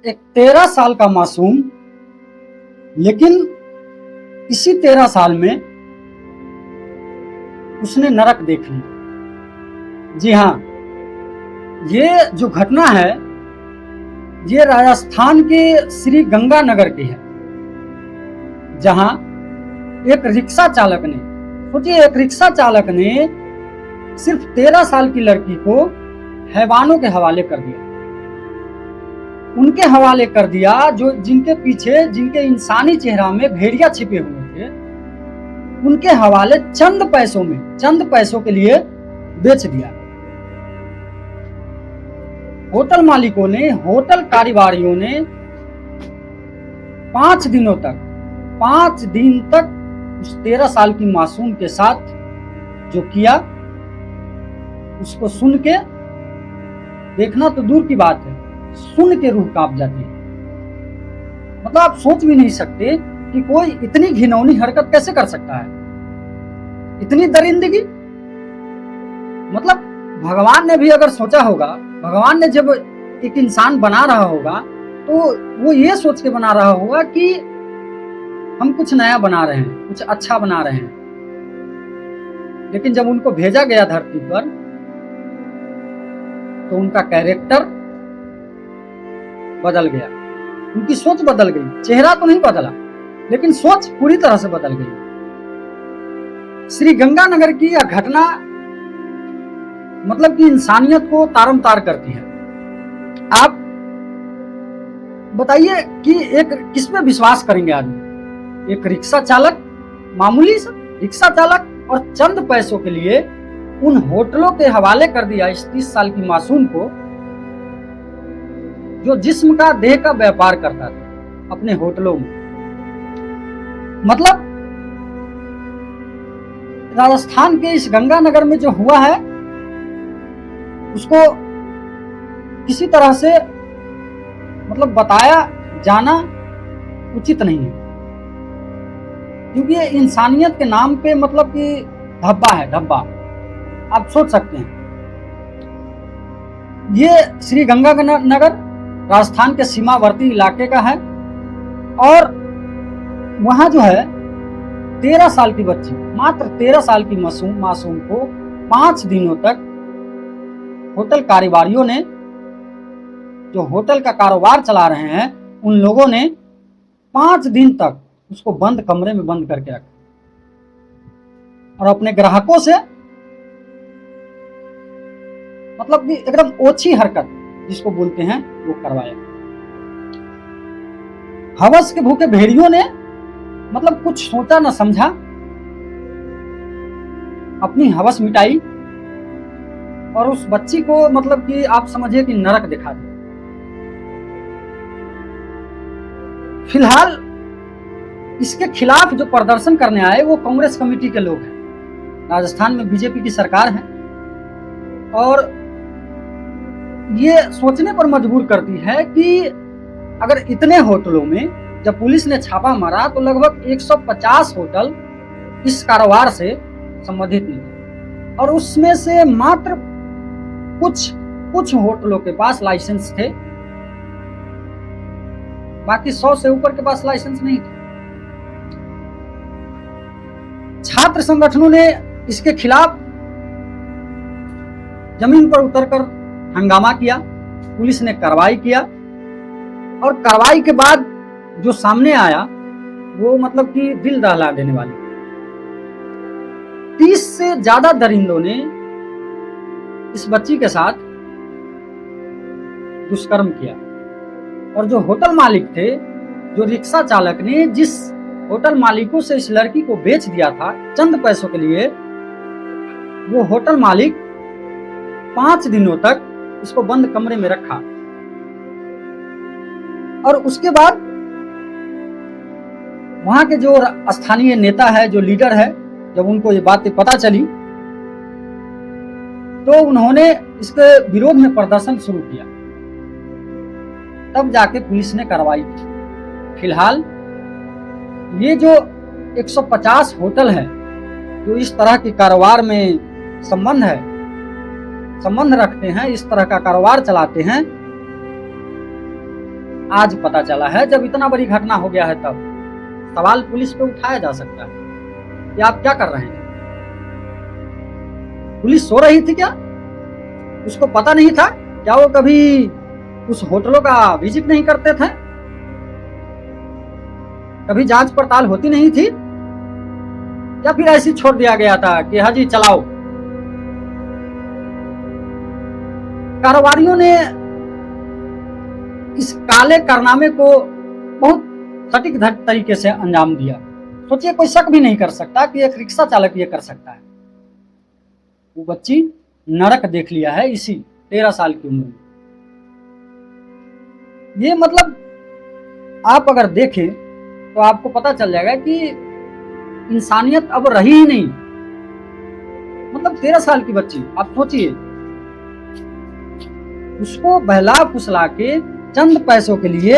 एक 13 साल का मासूम, लेकिन इसी 13 साल में उसने नरक देख ली। जी हाँ, ये जो घटना है ये राजस्थान के श्री गंगानगर की है, जहां एक रिक्शा चालक ने, सोचिए, एक रिक्शा चालक ने सिर्फ 13 साल की लड़की को हैवानों के हवाले कर दिया। उनके हवाले कर दिया जो जिनके पीछे, जिनके इंसानी चेहरा में भेड़िया छिपे हुए थे, उनके हवाले चंद पैसों के लिए बेच दिया। होटल मालिकों ने, होटल कारोबारियों ने 5 दिन तक उस 13 साल की मासूम के साथ जो किया, उसको सुन के, देखना तो दूर की बात है, सुन के रूह कांप जाती है। मतलब आप सोच भी नहीं सकते कि कोई इतनी घिनौनी हरकत कैसे कर सकता है, इतनी दरिंदगी। मतलब भगवान ने भी अगर सोचा होगा, भगवान ने जब एक इंसान बना रहा होगा तो वो ये सोच के बना रहा होगा कि हम कुछ नया बना रहे हैं, कुछ अच्छा बना रहे हैं। लेकिन जब उनको भेजा गया धरती पर तो उनका कैरेक्टर बदल गया, उनकी सोच बदल गई। चेहरा तो नहीं बदला, लेकिन सोच पूरी तरह से बदल गई। श्री गंगानगर की यह घटना मतलब कि इंसानियत को तारमतार करती है। आप बताइए कि एक किस पे विश्वास करेंगे आदमी? एक रिक्शा चालक, मामूली सा रिक्शा चालक, और चंद पैसों के लिए उन होटलों के हवाले कर दिया इस 30 साल की मासूम को, जो जिस्म का, देह का व्यापार करता था अपने होटलों में। मतलब राजस्थान के इस गंगानगर में जो हुआ है उसको किसी तरह से मतलब बताया जाना उचित नहीं है, क्योंकि ये इंसानियत के नाम पे मतलब कि धब्बा है, धब्बा। आप सोच सकते हैं, ये श्री गंगानगर राजस्थान के सीमावर्ती इलाके का है, और वहां जो है 13 साल की बच्ची, मात्र 13 साल की मासूम को 5 दिनों तक होटल कारोबारियों ने, जो होटल का कारोबार चला रहे हैं, उन लोगों ने 5 दिन तक उसको बंद कमरे में बंद करके रखा और अपने ग्राहकों से मतलब कि एकदम ओछी हरकत जिसको बोलते हैं वो करवाया। हवस के भूखे भेड़ियों ने मतलब कुछ सोचा न समझा, अपनी हवस मिटाई और उस बच्ची को मतलब कि आप समझिए कि नरक दिखा दिया। फिलहाल इसके खिलाफ जो प्रदर्शन करने आए वो कांग्रेस कमेटी के लोग हैं। राजस्थान में बीजेपी की सरकार है और ये सोचने पर मजबूर करती है कि अगर इतने होटलों में जब पुलिस ने छापा मारा तो लगभग 150 होटल इस कारोबार से संबंधित नहीं थे, और उसमें से मात्र कुछ होटलों के पास लाइसेंस थे, बाकी 100 से ऊपर के पास लाइसेंस नहीं थे। छात्र संगठनों ने इसके खिलाफ जमीन पर उतरकर हंगामा किया, पुलिस ने कार्रवाई किया, और कार्रवाई के बाद जो सामने आया वो मतलब कि दिल दहला देने वाली। 30 से ज्यादा दरिंदों ने इस बच्ची के साथ दुष्कर्म किया, और जो होटल मालिक थे, जो रिक्शा चालक ने जिस होटल मालिकों से इस लड़की को बेच दिया था चंद पैसों के लिए, वो होटल मालिक 5 दिनों तक इसको बंद कमरे में रखा। और उसके बाद वहां के जो स्थानीय नेता है, जो लीडर है, जब उनको ये बातें पता चली तो उन्होंने इसके विरोध में प्रदर्शन शुरू किया, तब जाके पुलिस ने कार्रवाई की। फिलहाल ये जो 150 होटल है जो इस तरह के कारोबार में संबंध रखते हैं, इस तरह का कारोबार चलाते हैं, आज पता चला है, जब इतना बड़ी घटना हो गया है तब सवाल पुलिस पे उठाया जा सकता है कि आप क्या कर रहे हैं। पुलिस सो रही थी क्या? उसको पता नहीं था क्या? वो कभी उस होटलों का विजिट नहीं करते थे? कभी जांच पड़ताल होती नहीं थी? या फिर ऐसी छोड़ दिया गया था कि हाँ जी चलाओ? कारोबारियों ने इस काले कारनामे को बहुत सटीक तरीके से अंजाम दिया। सोचिए, कोई शक भी नहीं कर सकता कि एक रिक्शा चालक ये कर सकता है। वो बच्ची नरक देख लिया है इसी 13 साल की उम्र में। ये मतलब आप अगर देखें तो आपको पता चल जाएगा कि इंसानियत अब रही ही नहीं। मतलब 13 साल की बच्ची, आप सोचिए, उसको बहला फुसला के चंद पैसों के लिए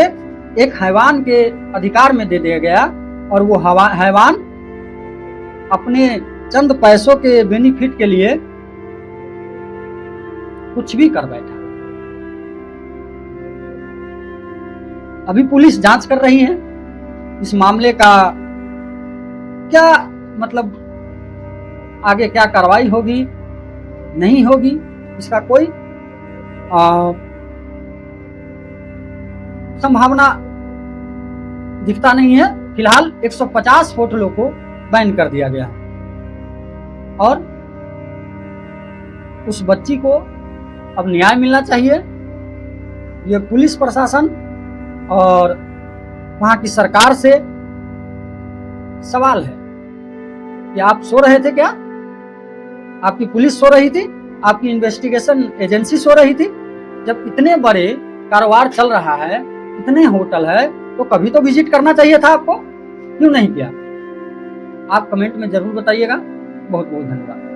एक हैवान के अधिकार में दे दिया गया, और वो हैवान अपने चंद पैसों के बेनिफिट के लिए कुछ भी कर बैठा। अभी पुलिस जांच कर रही है इस मामले का, क्या मतलब आगे क्या कार्रवाई होगी नहीं होगी, इसका कोई संभावना दिखता नहीं है। फिलहाल 150 होटलों को बैन कर दिया गया और उस बच्ची को अब न्याय मिलना चाहिए। ये पुलिस प्रशासन और वहां की सरकार से सवाल है कि आप सो रहे थे क्या? आपकी पुलिस सो रही थी? आपकी इन्वेस्टिगेशन एजेंसी सो रही थी? जब इतने बड़े कारोबार चल रहा है, इतने होटल है, तो कभी तो विजिट करना चाहिए था आपको, क्यों नहीं किया? आप कमेंट में जरूर बताइएगा। बहुत बहुत धन्यवाद।